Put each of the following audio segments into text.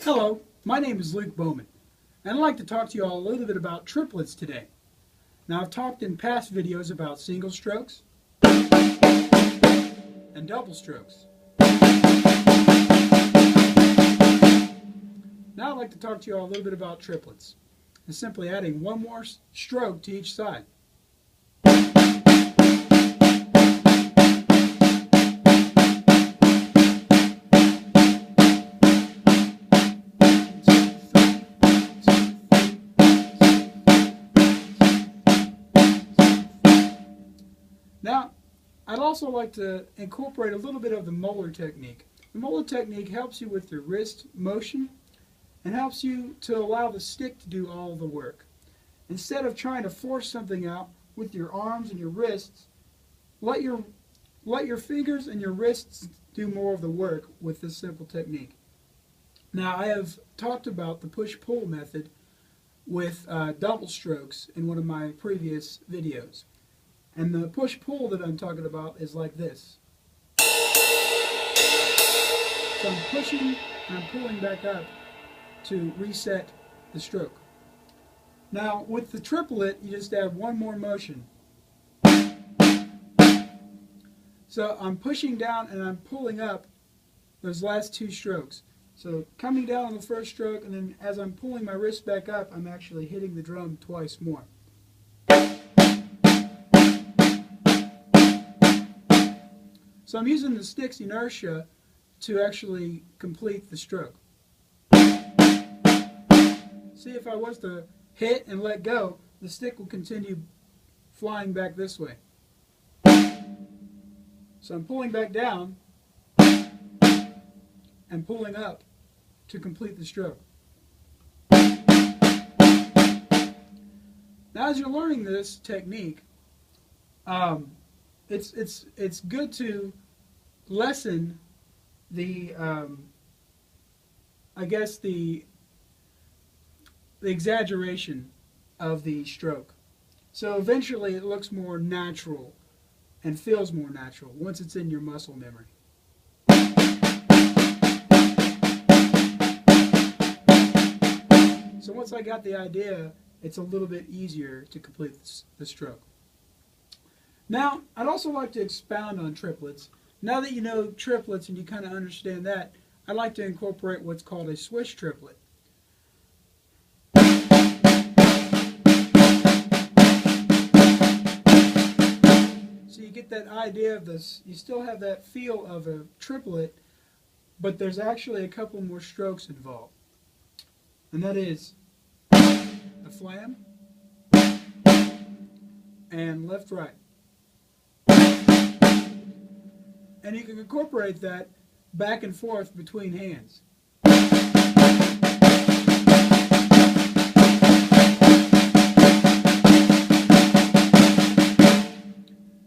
Hello, my name is Luke Bowman, and I'd like to talk to you all a little bit about triplets today. Now, I've talked in past videos about single strokes and double strokes. Now I'd like to talk to you all a little bit about triplets, and simply adding one more stroke to each side. Now, I'd also like to incorporate a little bit of the molar technique. The molar technique helps you with your wrist motion and helps you to allow the stick to do all the work. Instead of trying to force something out with your arms and your wrists, let your fingers and your wrists do more of the work with this simple technique. Now, I have talked about the push-pull method with double strokes in one of my previous videos. And the push-pull that I'm talking about is like this. So I'm pushing and I'm pulling back up to reset the stroke. Now with the triplet, you just add one more motion. So I'm pushing down and I'm pulling up those last two strokes. So coming down on the first stroke, and then as I'm pulling my wrist back up, I'm actually hitting the drum twice more. So I'm using the stick's inertia to actually complete the stroke. See, if I was to hit and let go, the stick will continue flying back this way. So I'm pulling back down and pulling up to complete the stroke. Now, as you're learning this technique, it's good to lessen the the exaggeration of the stroke. So eventually it looks more natural and feels more natural once it's in your muscle memory. So once I got the idea, it's a little bit easier to complete the stroke. Now, I'd also like to expound on triplets. Now that you know triplets and you kind of understand that, I'd like to incorporate what's called a swish triplet. So you get that idea of this, you still have that feel of a triplet, but there's actually a couple more strokes involved. And that is a flam and left-right. And you can incorporate that back and forth between hands.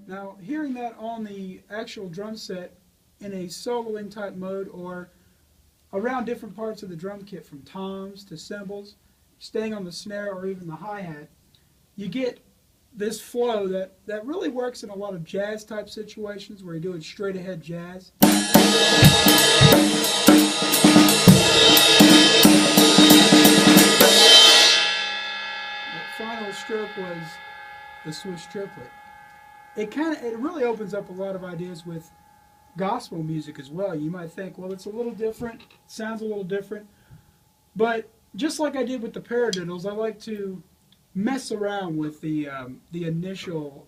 Now, hearing that on the actual drum set in a soloing type mode or around different parts of the drum kit, from toms to cymbals, staying on the snare or even the hi-hat, you get this flow that really works in a lot of jazz type situations where you're doing straight ahead jazz. The final stroke was the swish triplet. It really opens up a lot of ideas with gospel music as well. You might think, well, it's a little different, sounds a little different, but just like I did with the paradiddles, I like to mess around with the initial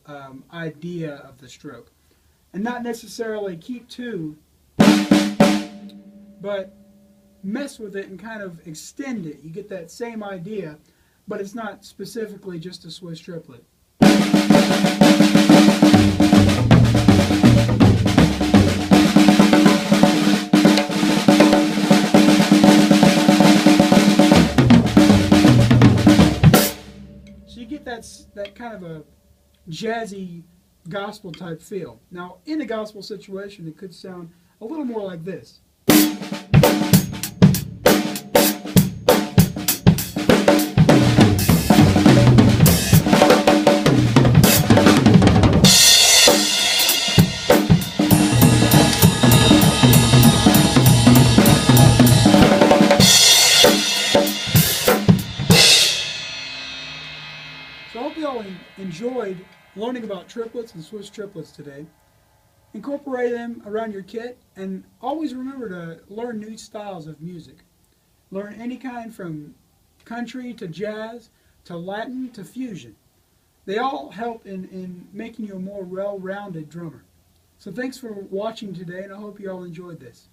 idea of the stroke, and not necessarily keep to, but mess with it and kind of extend it. You get that same idea, but it's not specifically just a swish triplet. That kind of a jazzy gospel type feel. Now, in a gospel situation, it could sound a little more like this. enjoyed learning about triplets and Swiss triplets today. Incorporate them around your kit, and always remember to learn new styles of music. Learn any kind from country to jazz to Latin to fusion. They all help in making you a more well-rounded drummer. So thanks for watching today, and I hope you all enjoyed this.